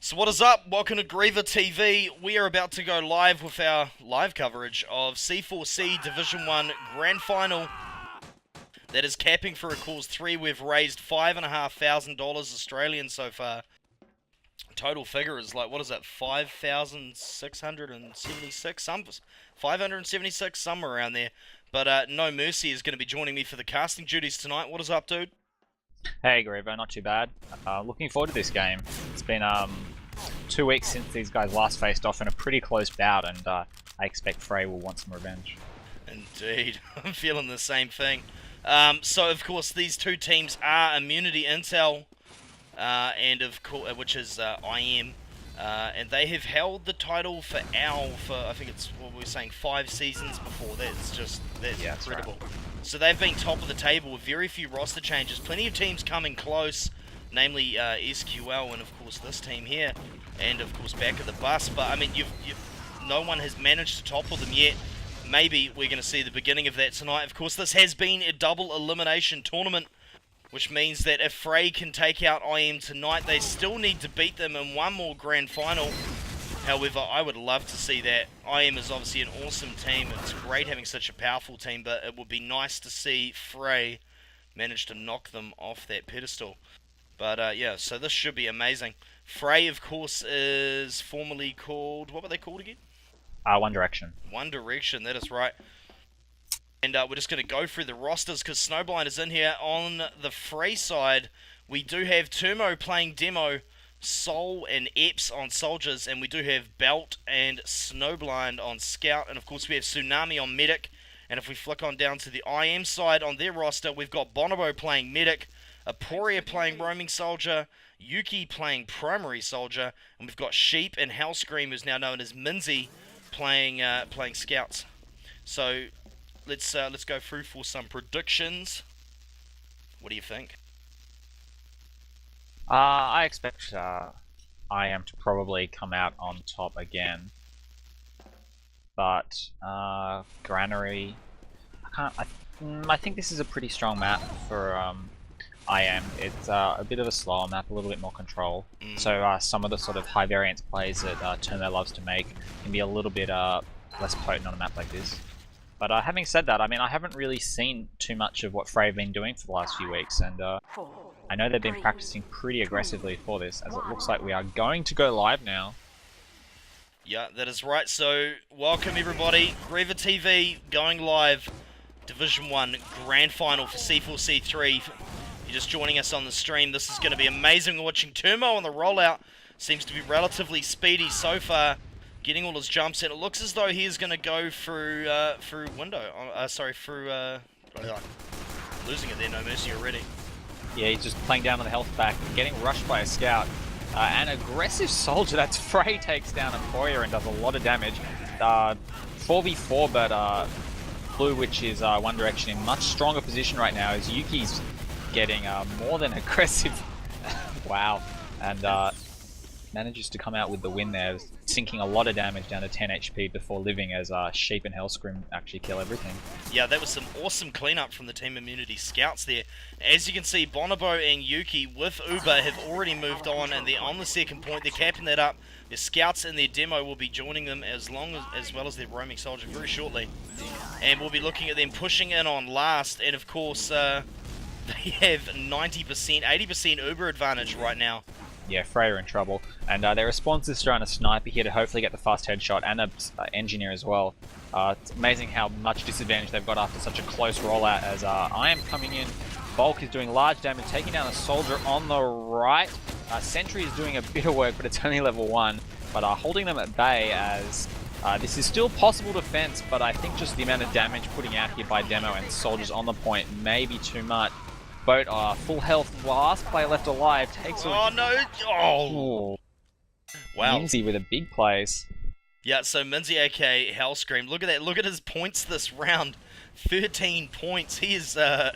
So what is up? Welcome to GreaverTV. We are about to go live with our live coverage of C4C Division 1 Grand Final. That is capping for a cause 3. We've raised $5,500 Australian so far. Total figure is like, what is that, 5,676? 576, somewhere around there. But No Mercy is going to be joining me for the casting duties tonight. What is up, dude? Hey Griever, not too bad. Looking forward to this game. It's been 2 weeks since these guys last faced off in a pretty close bout, and I expect Fray will want some revenge. Indeed, I'm feeling the same thing. So of course these two teams are Immunity Intel, and of course which is IM, and they have held the title for I think it's what we were saying 5 seasons before. That's incredible. Right. So they've been top of the table with very few roster changes. Plenty of teams coming close, namely SQL and of course this team here, and of course back of the bus. But I mean, no one has managed to topple them yet. Maybe we're going to see the beginning of that tonight. Of course, this has been a double elimination tournament, which means that if Fray can take out IM tonight, they still need to beat them in one more grand final. However, I would love to see that. IM is obviously an awesome team. It's great having such a powerful team, but it would be nice to see Fray manage to knock them off that pedestal. But yeah, so this should be amazing. Fray, of course, is formerly called... What were they called again? One Direction. One Direction, that is right. And we're just going to go through the rosters because Snowblind is in here. On the Fray side, we do have Turmo playing Demo, Sol and Eps on Soldiers, and we do have Belt and Snowblind on Scout, and of course we have Tsunami on Medic. And if we flick on down to the IM side on their roster, we've got Bonobo playing Medic, Aporia playing Roaming Soldier, Yuki playing Primary Soldier, and we've got Sheep and Hellscream, who's now known as Minzy, playing Scouts. So let's go through for some predictions. What do you think? I expect IM to probably come out on top again, but Granary, I think this is a pretty strong map for IM. It's a bit of a slower map, a little bit more control. So some of the sort of high variance plays that Turmo loves to make can be a little bit less potent on a map like this. But having said that, I mean, I haven't really seen too much of what Fray have been doing for the last few weeks, and I know they've been practicing pretty aggressively for this, as it looks like we are going to go live now. Yeah, that is right. So, welcome everybody. GreaverTV going live. Division 1 Grand Final for C4C3. You're just joining us on the stream. This is going to be amazing. We're watching Turmo on the rollout. Seems to be relatively speedy so far, getting all his jumps in. It looks as though he is going to go through window. Losing it there, No Mercy already. Yeah, he's just playing down on the health back, getting rushed by a scout. An aggressive soldier, that's Fray, takes down Aporia and does a lot of damage. 4v4, but Blue, which is One Direction, in much stronger position right now, as Yuki's getting more than aggressive. Wow. And manages to come out with the win there, sinking a lot of damage down to 10 HP before living, as Sheep and Hellscream actually kill everything. Yeah, that was some awesome cleanup from the Team Immunity Scouts there. As you can see, Bonobo and Yuki with Uber have already moved on, and they're on the second point. They're capping that up. The Scouts in their demo will be joining them as well as their Roaming Soldier very shortly. And we'll be looking at them pushing in on last, and of course, they have 90%, 80% Uber advantage right now. Yeah, Fray are in trouble, and their response is throwing a sniper here to hopefully get the fast headshot, and an engineer as well. It's amazing how much disadvantage they've got after such a close rollout, as IM coming in. Bulk is doing large damage, taking down a soldier on the right. Sentry is doing a bit of work, but it's only level 1, but holding them at bay, as this is still possible defense, but I think just the amount of damage putting out here by Demo and soldiers on the point may be too much. Boat full health, last player left alive, takes Oh no! Oh! Wow. Minzy with a big place. Yeah, so Minzy aka Hellscream, look at that, look at his points this round. 13 points, he is yeah,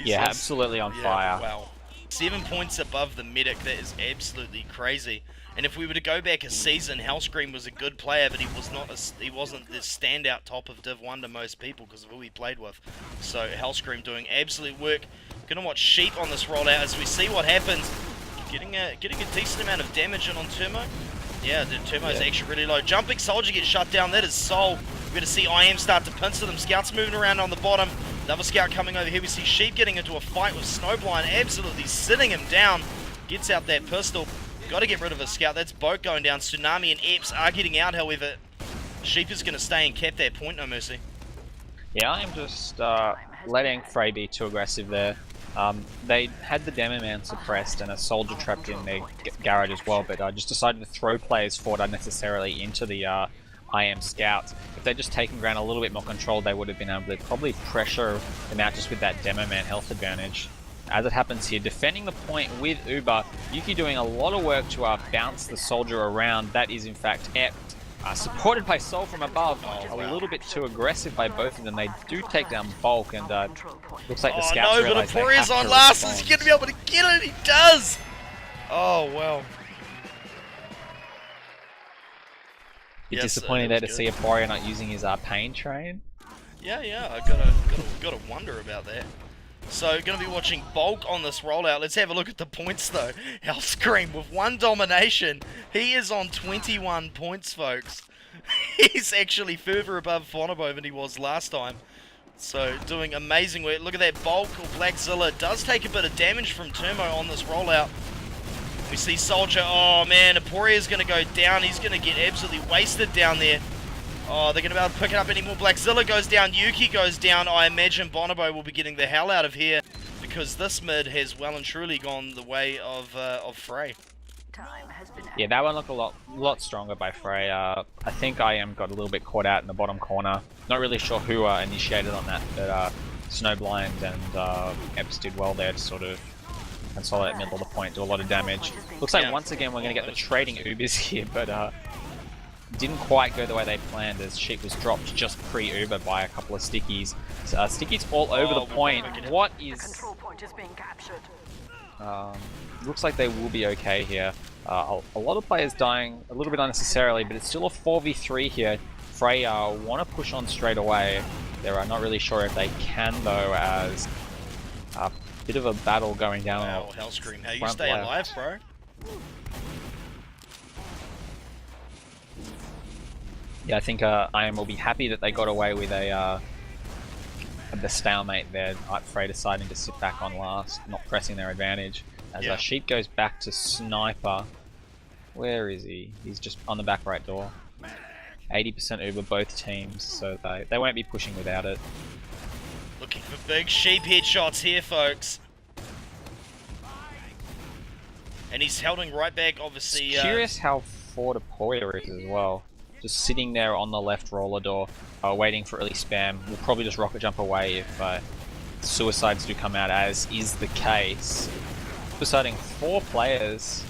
absolutely on fire. Wow. 7 points above the Medic, that is absolutely crazy. And if we were to go back a season, Hellscream was a good player, but he wasn't the standout top of Div 1 to most people because of who he played with. So Hellscream doing absolute work. Gonna watch Sheep on this rollout as we see what happens. Getting a decent amount of damage in on Turmo. Yeah, the Turmo's actually really low. Jumping Soldier gets shut down. That is Soul. We're going to see IM start to pincer them. Scouts moving around on the bottom. Another Scout coming over here. We see Sheep getting into a fight with Snowblind. Absolutely sitting him down. Gets out that pistol. Got to get rid of a Scout. That's Boat going down. Tsunami and Epps are getting out, however. Sheep is going to stay and cap that point, no mercy. Yeah, I'm just letting Fray be too aggressive there. They had the Demo Man suppressed and a Soldier trapped in their garage as well, but I just decided to throw players forward unnecessarily into the IM Scouts. If they'd just taken ground a little bit more control, they would have been able to probably pressure them out just with that Demo Man health advantage. As it happens here, defending the point with Uber, Yuki doing a lot of work to bounce the Soldier around. That is in fact Ep. Supported by Soul from above, a little bit too aggressive by both of them. They do take down Bulk, and looks like the Scouts realize they have to on last. respond. Is he going to be able to get it? He does! Oh, well. You're disappointed there to see Aporia not using his pain train. Yeah, I gotta wonder about that. So, going to be watching Bulk on this rollout. Let's have a look at the points, though. Hellscream with 1 domination. He is on 21 points, folks. He's actually further above Fonobo than he was last time. So, doing amazing work. Look at that. Bulk or Blackzilla does take a bit of damage from Turmo on this rollout. We see Soldier. Oh, man. Aporia's going to go down. He's going to get absolutely wasted down there. Oh, they're going to be able to pick it up anymore. Blackzilla goes down, Yuki goes down. I imagine Bonobo will be getting the hell out of here because this mid has well and truly gone the way of Fray. Yeah, that one looked a lot stronger by Fray. I think IM got a little bit caught out in the bottom corner. Not really sure who initiated on that, but Snowblind and Epps did well there to sort of consolidate middle of the point, do a lot of damage. Looks like once again we're going to get the trading Ubers here, but didn't quite go the way they planned as Sheep was dropped just pre-Uber by a couple of stickies. Stickies all over the point. What is... looks like they will be okay here. A lot of players dying a little bit unnecessarily, but it's still a 4v3 here. Fray want to push on straight away. They're not really sure if they can though, as a bit of a battle going down. Oh, Hellscream, how you stay alive, bro? Yeah, I think IM will be happy that they got away with the stalemate there. Fray deciding to sit back on last, not pressing their advantage. As Sheep goes back to Sniper. Where is he? He's just on the back right door. 80% Uber both teams, so they won't be pushing without it. Looking for big Sheep headshots here, folks. And he's holding right back, obviously. Curious how forward Aporia is as well. Just sitting there on the left roller door, waiting for early spam. We'll probably just rocket jump away if suicides do come out, as is the case. Suiciding 4 players,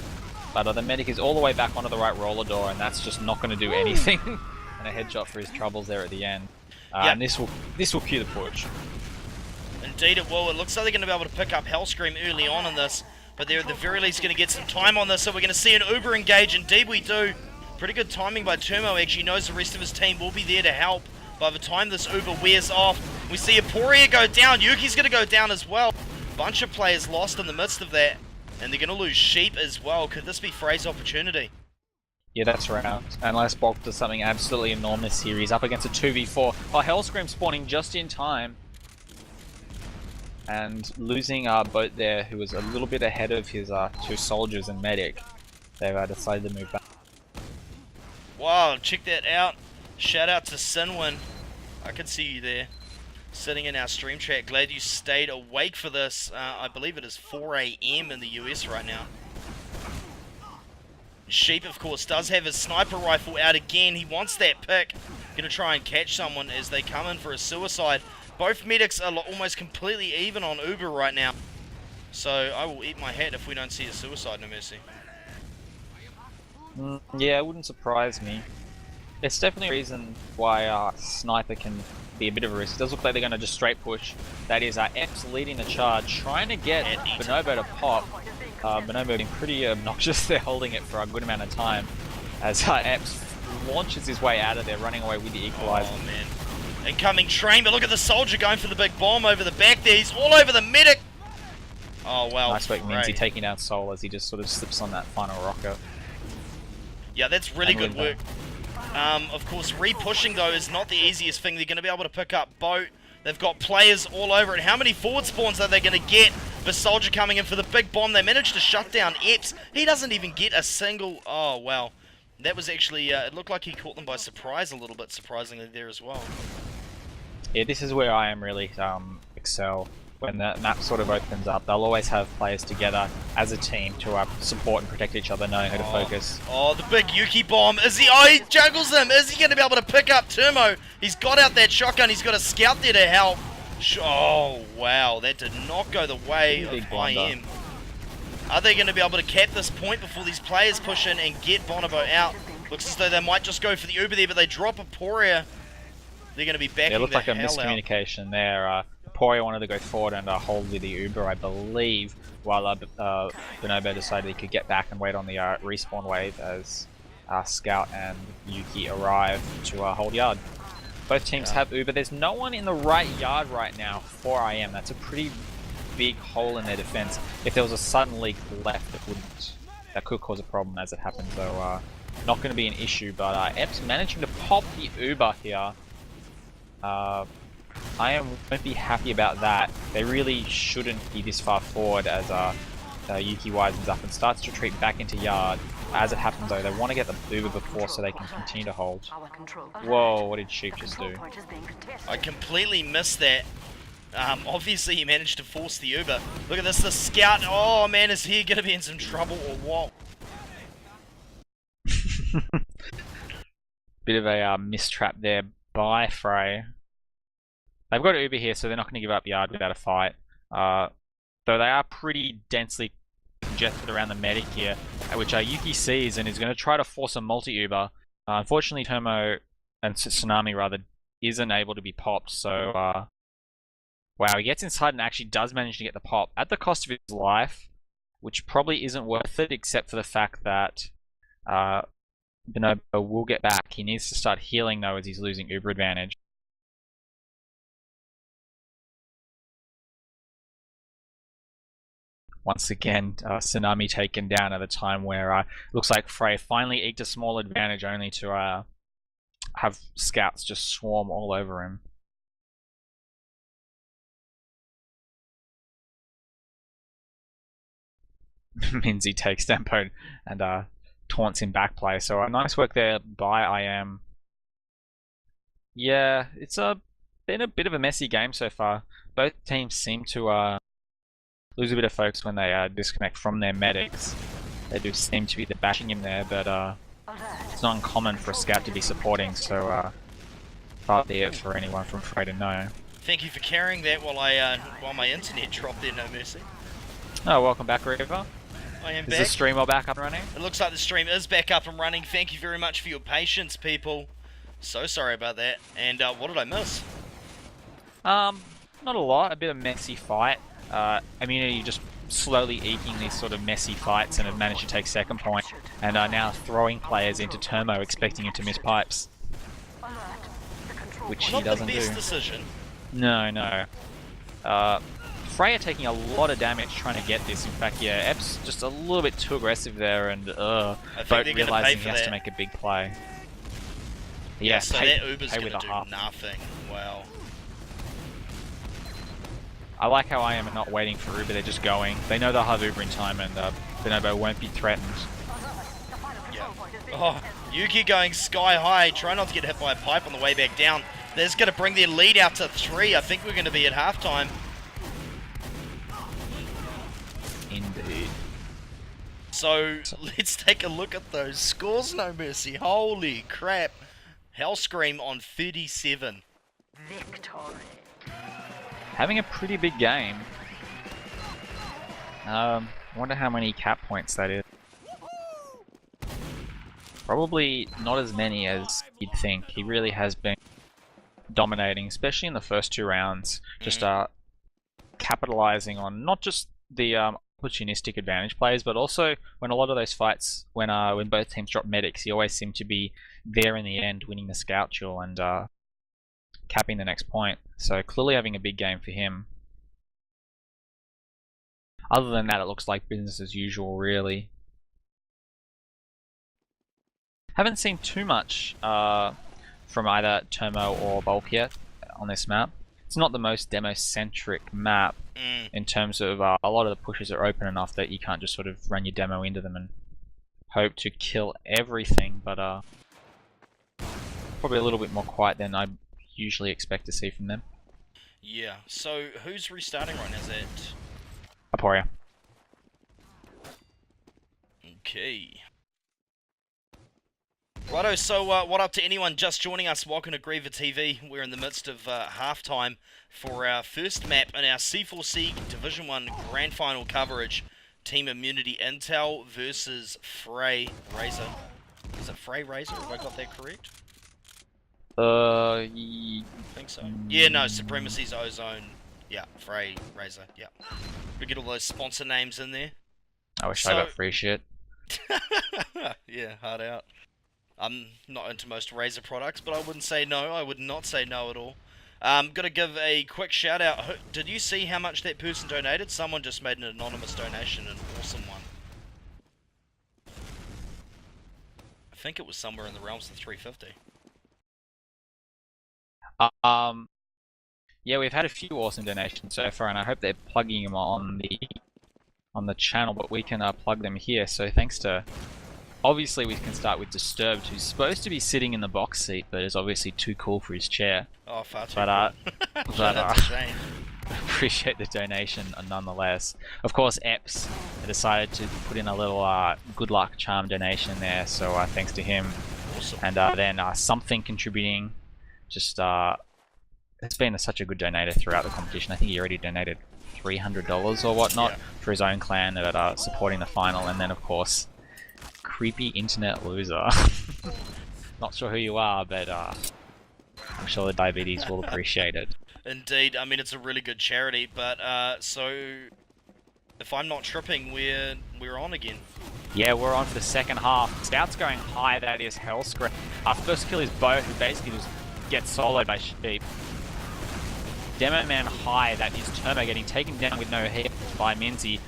but the medic is all the way back onto the right roller door, and that's just not going to do anything. And a headshot for his troubles there at the end. And this will cue the push. Indeed it will. It looks like they're going to be able to pick up Hellscream early on in this, but they're at the very least going to get some time on this, so we're going to see an Uber engage. Indeed we do. Pretty good timing by Turmo. Actually knows the rest of his team will be there to help. By the time this Uber wears off, we see Aporia go down. Yuki's going to go down as well. Bunch of players lost in the midst of that, and they're going to lose Sheep as well. Could this be Fray's opportunity? Yeah, that's right. Unless Bulk does something absolutely enormous here. He's up against a 2v4. Oh, Hellscream spawning just in time. And losing our boat there, who was a little bit ahead of his 2 soldiers and medic. They've decided to move back. Wow, check that out. Shout out to Sinwin. I can see you there. Sitting in our stream chat. Glad you stayed awake for this. I believe it is 4 AM in the US right now. Sheep, of course, does have his sniper rifle out again. He wants that pick. Gonna try and catch someone as they come in for a suicide. Both medics are almost completely even on Uber right now. So I will eat my hat if we don't see a suicide, no mercy. Yeah, it wouldn't surprise me. It's definitely a reason why Sniper can be a bit of a risk. It does look like they're going to just straight push. That is Epps leading the charge, trying to get Bonobo to pop. Bonobo being pretty obnoxious there, holding it for a good amount of time. As Epps launches his way out of there, running away with the equalizer. Oh man. Incoming train, but look at the soldier going for the big bomb over the back there. He's all over the medic. Oh, well, Nice work, Fray. Minzy taking down Soul as he just sort of slips on that final rocket. Yeah, that's really And good with work. Of course, re-pushing, though, is not the easiest thing. They're going to be able to pick up Boat. They've got players all over it. How many forward spawns are they going to get? The Soldier coming in for the big bomb. They managed to shut down Epps. He doesn't even get a single... Oh, wow. That was actually... it looked like he caught them by surprise a little bit, surprisingly, there as well. Yeah, this is where I am really excel. When the map sort of opens up, they'll always have players together as a team to support and protect each other, knowing how to focus. Oh, the big Yuki bomb. Is he... Oh, he juggles him. Is he going to be able to pick up Turmo? He's got out that shotgun. He's got a scout there to help. Oh, wow. That did not go the way of IM. Are they going to be able to cap this point before these players push in and get Bonobo out? Looks as though they might just go for the Uber there, but they drop a Poria. They're going to be backing it looked the like a hell miscommunication there. Poria wanted to go forward and hold with the Uber, I believe, while Bonobo decided he could get back and wait on the respawn wave as Scout and Yuki arrive to hold yard. Both teams have Uber. There's no one in the right yard right now for IM. That's a pretty big hole in their defense. If there was a sudden leak left, that could cause a problem as it happens, though. Not going to be an issue, but Epps managing to pop the Uber here. IM won't be happy about that. They really shouldn't be this far forward as Yuki wisens up and starts to retreat back into yard. As it happens, though, they want to get the Uber before so they can continue to hold. Whoa, what did Sheep just do? I completely missed that. Obviously, he managed to force the Uber. Look at this, the Scout. Oh, man, is he going to be in some trouble or what? Bit of a mistrap there by Fray. They've got Uber here, so they're not going to give up yard without a fight. Though they are pretty densely congested around the medic here, which Yuki sees and is going to try to force a multi-Uber. Unfortunately, Tomo and Tsunami rather isn't able to be popped, so wow, he gets inside and actually does manage to get the pop at the cost of his life, which probably isn't worth it, except for the fact that Bonobo will get back. He needs to start healing, though, as he's losing Uber advantage. Once again, Tsunami taken down at a time where looks like Fray finally eked a small advantage, only to have scouts just swarm all over him. Minzy takes Dampo and taunts him back play. So nice work there by IM. Yeah, it's been a bit of a messy game so far. Both teams seem to lose a bit of focus when they disconnect from their medics. They do seem to be bashing him there, but it's not uncommon for a scout to be supporting, so far be it for anyone from Fray to know. Thank you for carrying that while my internet dropped there, no mercy. Oh, welcome back, Reaver. I am Is back. the stream all back up and running? It looks like the stream is back up and running. Thank you very much for your patience, people. So sorry about that. And what did I miss? Not a lot. A bit of messy fight. Immunity just slowly eking these sort of messy fights and have managed to take second point, and are now throwing players into Turmo, expecting him to miss pipes, which he doesn't do. Not the best decision. No. Fray are taking a lot of damage trying to get this. In fact, yeah, Epps just a little bit too aggressive there, and Boat realizing he has to make a big play. Yeah, so that Uber's going to do nothing. Wow. I like how I am not waiting for Uber, they're just going. They know they'll have Uber in time, and Bonobo won't be threatened. Yeah. Oh, Yuki going sky high. Try not to get hit by a pipe on the way back down. That's going to bring their lead out to 3. I think we're going to be at halftime. Indeed. So, let's take a look at those scores, no mercy. Holy crap. Hellscream on 37. Victory. Having a pretty big game. I wonder how many cap points that is. Probably not as many as you'd think. He really has been dominating, especially in the first 2 rounds. Just capitalizing on not just the opportunistic advantage plays, but also when a lot of those fights, when both teams drop medics, he always seemed to be there in the end, winning the scout duel and capping the next point. So clearly having a big game for him. Other than that, it looks like business as usual, really. Haven't seen too much from either Termo or Bulk yet on this map. It's not the most demo-centric map in terms of a lot of the pushes are open enough that you can't just sort of run your demo into them and hope to kill everything, but probably a little bit more quiet than I usually expect to see from them. Yeah, so who's restarting right now? Is it Aporia. Okay. Righto, so what up to anyone just joining us? Welcome to GreaverTV. We're in the midst of halftime for our first map in our C4C Division 1 Grand Final coverage. Team Immunity Intel versus Fray Razor. Is it Fray Razor? Have I got that correct? I think so. Yeah, no, Supremacy's Ozone. Yeah, Fray Razor, yeah. We get all those sponsor names in there. I wish I got free shit. Yeah, hard out. I'm not into most Razer products, but I wouldn't say no. I would not say no at all. Gotta give a quick shout out. Did you see how much that person donated? Someone just made an anonymous donation, an awesome one. I think it was somewhere in the realms of 350. Yeah, we've had a few awesome donations so far, and I hope they're plugging them on the channel, but we can plug them here. So thanks to, obviously we can start with Disturbed, who's supposed to be sitting in the box seat, but is obviously too cool for his chair. Oh, far too cool. That's a shame. Appreciate the donation nonetheless. Of course, Epps decided to put in a little good luck charm donation there, so thanks to him. Awesome. And then Something contributing, just it's been such a good donator throughout the competition. I think he already donated $300 or whatnot for his own clan that are supporting the final. And then of course, Creepy Internet Loser. Not sure who you are, but I'm sure the diabetes will appreciate it. Indeed, I mean it's a really good charity, but so if I'm not tripping, we're on again. Yeah, we're on for the second half. Scout's going high, that is Hellscream. Our first kill is Bo, who basically just gets soloed by Sheep. Demo Man high, that is Termo getting taken down with no hit by Minzy.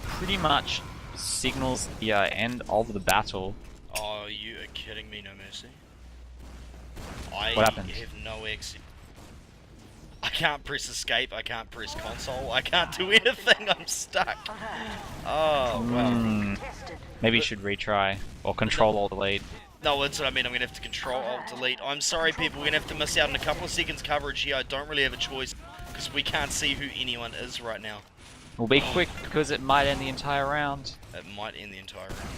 Pretty much signals the end of the battle. Oh, you are kidding me, No Mercy. What happened? I have no exit. I can't press escape, I can't press console, I can't do anything, I'm stuck. Oh, well. Maybe you should retry, or Control-Alt-Delete. No, that's what I mean, I'm going to have to Control-Alt-Delete. I'm sorry people, we're going to have to miss out on a couple of seconds coverage here. I don't really have a choice, because we can't see who anyone is right now. We'll be quick, because it might end the entire round. It might end the entire round.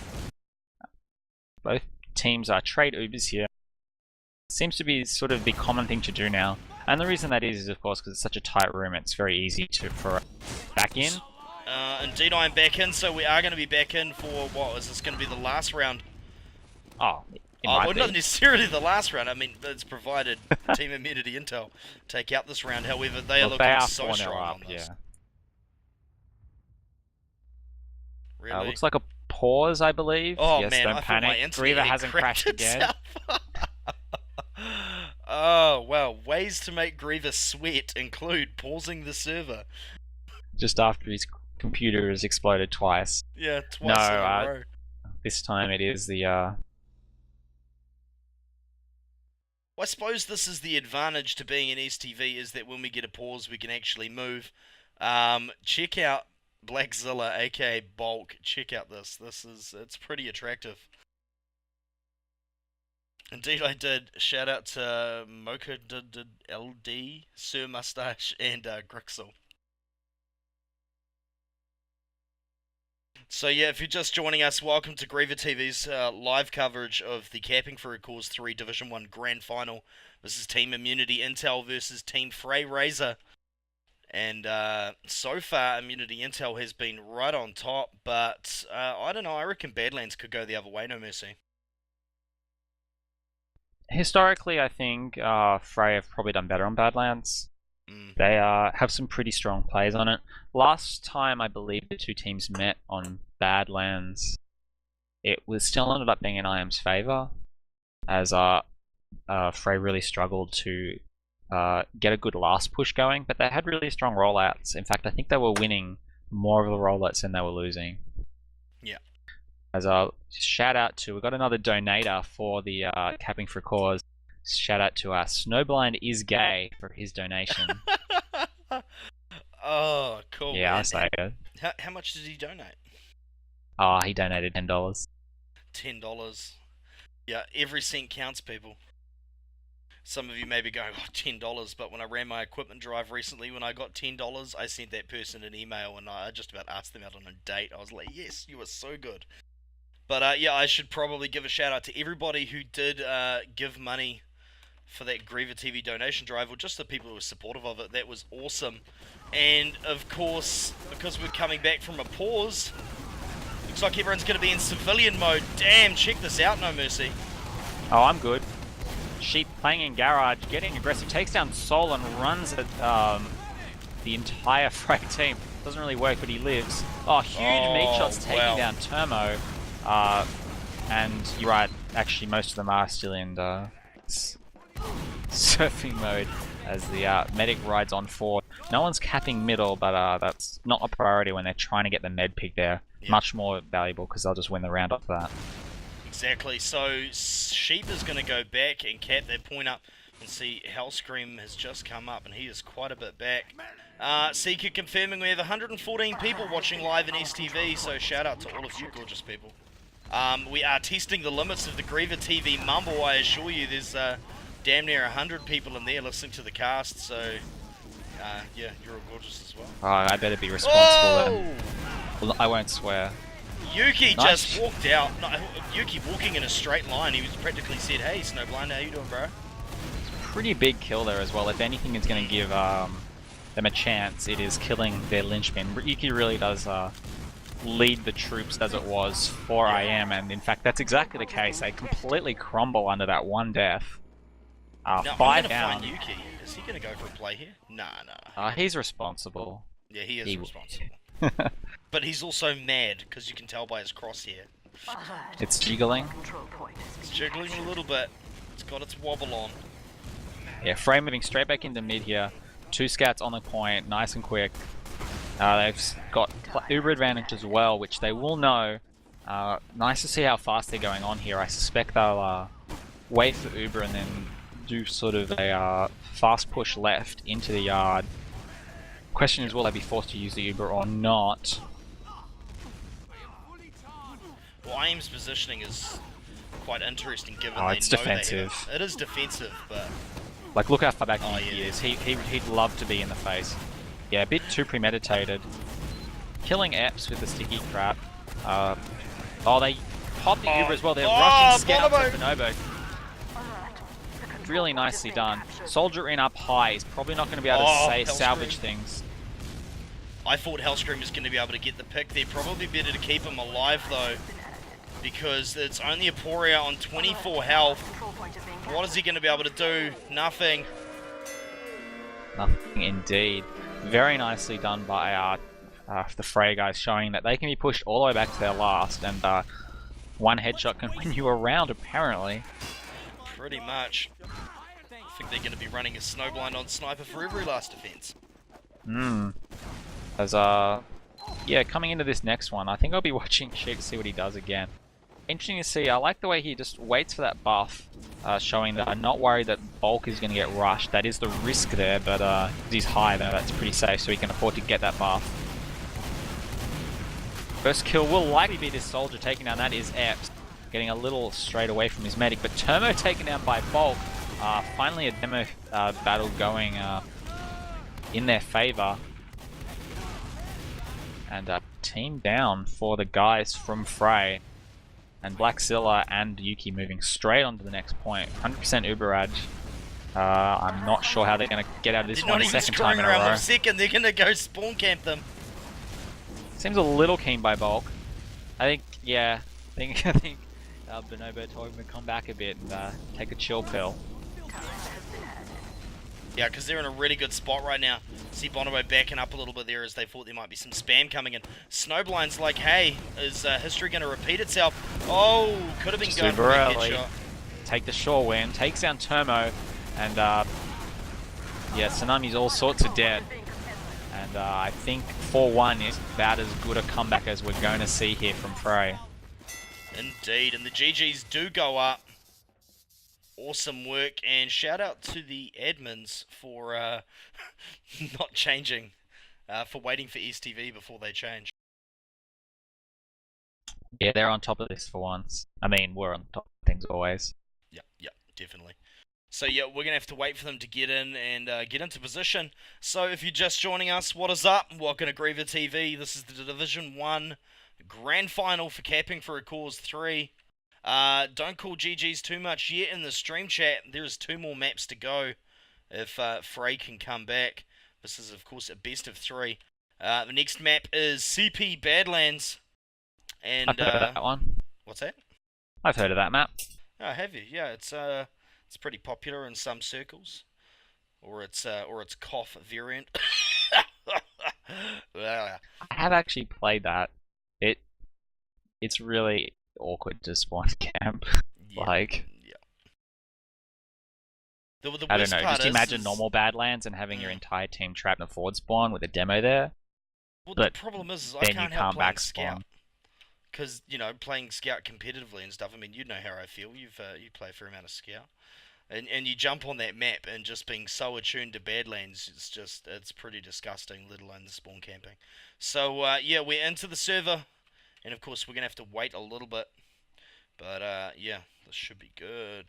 Both teams are trade Ubers here. Seems to be sort of the common thing to do now. And the reason that is of course, because it's such a tight room, it's very easy for back in. Indeed, I am back in, so we are going to be back in for, what, is this going to be the last round? Oh, well, not necessarily the last round, I mean, it's provided Team Immunity Intel take out this round, however, they are looking so strong on this. Yeah. Really? Looks like a pause, I believe. Oh yes, man, don't I panic. thought my internet Griever hasn't crashed again. Oh, well, ways to make Griever sweat include pausing the server. Just after his computer has exploded twice. Yeah, twice in a row. This time it is the I suppose this is the advantage to being in STV, is that when we get a pause we can actually move. Check out Blackzilla, aka Bulk. Check out this. It's pretty attractive. Indeed I did. Shout out to Mocha LD, Sir Mustache, and Grixel. So yeah, if you're just joining us, welcome to GreaverTV's live coverage of the Capping for a Cause 3 Division 1 Grand Final. This is Team Immunity Intel versus Team Fray Razor. And so far, Immunity Intel has been right on top, but I don't know, I reckon Badlands could go the other way, No Mercy. Historically, I think Fray have probably done better on Badlands. They have some pretty strong plays on it. Last time, I believe the two teams met on Badlands, it was still ended up being in IM's favour, as Fray really struggled to get a good last push going, but they had really strong rollouts. In fact, I think they were winning more of the rollouts than they were losing. Yeah. As a shout out to, we got another donator for the Capping for a Cause. Shout out to Snowblind is gay for his donation. Oh, cool. Yeah, I And say it. how much did he donate? Oh, he donated $10. $10. Yeah, every cent counts, people. Some of you may be going, oh, $10, but when I ran my equipment drive recently, when I got $10, I sent that person an email and I just about asked them out on a date. I was like, yes, you are so good. But yeah, I should probably give a shout out to everybody who did give money for that GreaverTV donation drive, or just the people who were supportive of it. That was awesome. And of course, because we're coming back from a pause, looks like everyone's going to be in civilian mode. Damn, check this out, No Mercy. Oh, I'm good. Sheep playing in garage, getting aggressive, takes down Sol and runs at the entire Fray team. Doesn't really work, but he lives. Oh, huge meat shots taking down Termo. And you're right, actually most of them are still in surfing mode as the medic rides on forward. No one's capping middle, but that's not a priority when they're trying to get the med pick there. Yeah. Much more valuable because they'll just win the round off that. Exactly, so Sheep is going to go back and cap that point up and see Hellscream has just come up and he is quite a bit back. Seeker confirming we have 114 people watching live in STV, so shout out to all of you gorgeous people. We are testing the limits of the GreaverTV mumble. I assure you there's damn near 100 people in there listening to the cast, so yeah, you're all gorgeous as well. Oh, I better be responsible then. Well, I won't swear. Yuki just walked out. No, Yuki walking in a straight line. He was practically said, hey, Snowblind, how you doing, bro? Pretty big kill there as well. If anything is going to give them a chance, it is killing their linchpin. Yuki really does lead the troops as it was for IM, and in fact that's exactly the case. They completely crumble under that one death. Now, 5 down. Find Yuki. Is he going to go for a play here? Nah. He's responsible. Yeah, he is responsible. But he's also mad, because you can tell by his crosshair. It's jiggling. It's jiggling a little bit. It's got its wobble on. Yeah, Fray moving straight back into mid here. 2 scouts on the point, nice and quick. They've got Uber advantage as well, which they will know. Nice to see how fast they're going on here. I suspect they'll wait for Uber and then do sort of a fast push left into the yard. Question is, will they be forced to use the Uber or not? Well, IM's positioning is quite interesting given it's defensive. It is defensive, but... Like, look how far back he is. He'd love to be in the face. Yeah, a bit too premeditated. Killing Epps with the sticky crap. They pop the Uber as well. They're rushing scouts at Bonobo. Really nicely done. Soldier in up high. He's probably not going to be able to salvage things. I thought Hellscream was going to be able to get the pick there. Probably better to keep him alive though, because it's only Aporia on 24 health. What is he going to be able to do? Nothing. Nothing indeed. Very nicely done by the Fray guys, showing that they can be pushed all the way back to their last, and one headshot can win you a round apparently. Pretty much. I think they're going to be running a Snowblind on Sniper for every last defense. As yeah, coming into this next one, I think I'll be watching Sheep to see what he does again. Interesting to see. I like the way he just waits for that buff, showing that I'm not worried that Bulk is going to get rushed. That is the risk there, but he's high though, that's pretty safe, so he can afford to get that buff. First kill will likely be this soldier. Taking down that is Epps, getting a little straight away from his medic, but Termo taken down by Bulk. Finally a demo battle going in their favor. And team down for the guys from Fray. And Blackzilla and Yuki moving straight on to the next point. 100% Uberage. I'm not sure how they're going to get out of this one a second time in a row. Second, they're going to go spawn camp them. Seems a little keen by Bulk. I think, yeah, I think Bonobo told him to come back a bit and take a chill pill. Yeah, because they're in a really good spot right now. See Bonobo backing up a little bit there as they thought there might be some spam coming in. Snowblind's like, hey, is history going to repeat itself? Oh, could have been going for a headshot. Take the shore win, takes down Termo, and yeah, Tsunami's all sorts of dead. And I think 4-1 is about as good a comeback as we're going to see here from Fray. Indeed, and the GGs do go up. Awesome work, and shout out to the admins for not changing, for waiting for STV before they change. Yeah, they're on top of this for once. I mean, we're on top of things always. Yep, definitely. So yeah, we're going to have to wait for them to get in and get into position. So if you're just joining us, what is up? Welcome to GreaverTV. This is the Division 1 Grand Final for Capping for a Cause 3. Don't call GGs too much yet in the stream chat. There's 2 more maps to go if Fray can come back. This is, of course, a best of 3. The next map is CP Badlands. And, I've heard of that one. What's that? I've heard of that map. Oh, have you? Yeah, it's pretty popular in some circles. Or its cough variant. I have actually played that. It's really awkward to spawn camp. Yeah, like, yeah. The I don't worst know. part Just imagine is, normal Badlands and having your entire team trapped in a forward spawn with a demo there. well, but the problem is I then you can't help can't playing back Scout. spawn. Because, you know, playing Scout competitively and stuff, I mean, you know how I feel. You play a fair amount of Scout. And you jump on that map and just being so attuned to Badlands, it's pretty disgusting, let alone the spawn camping. So, yeah, we're into the server. And, of course, we're going to have to wait a little bit. But, yeah, this should be good.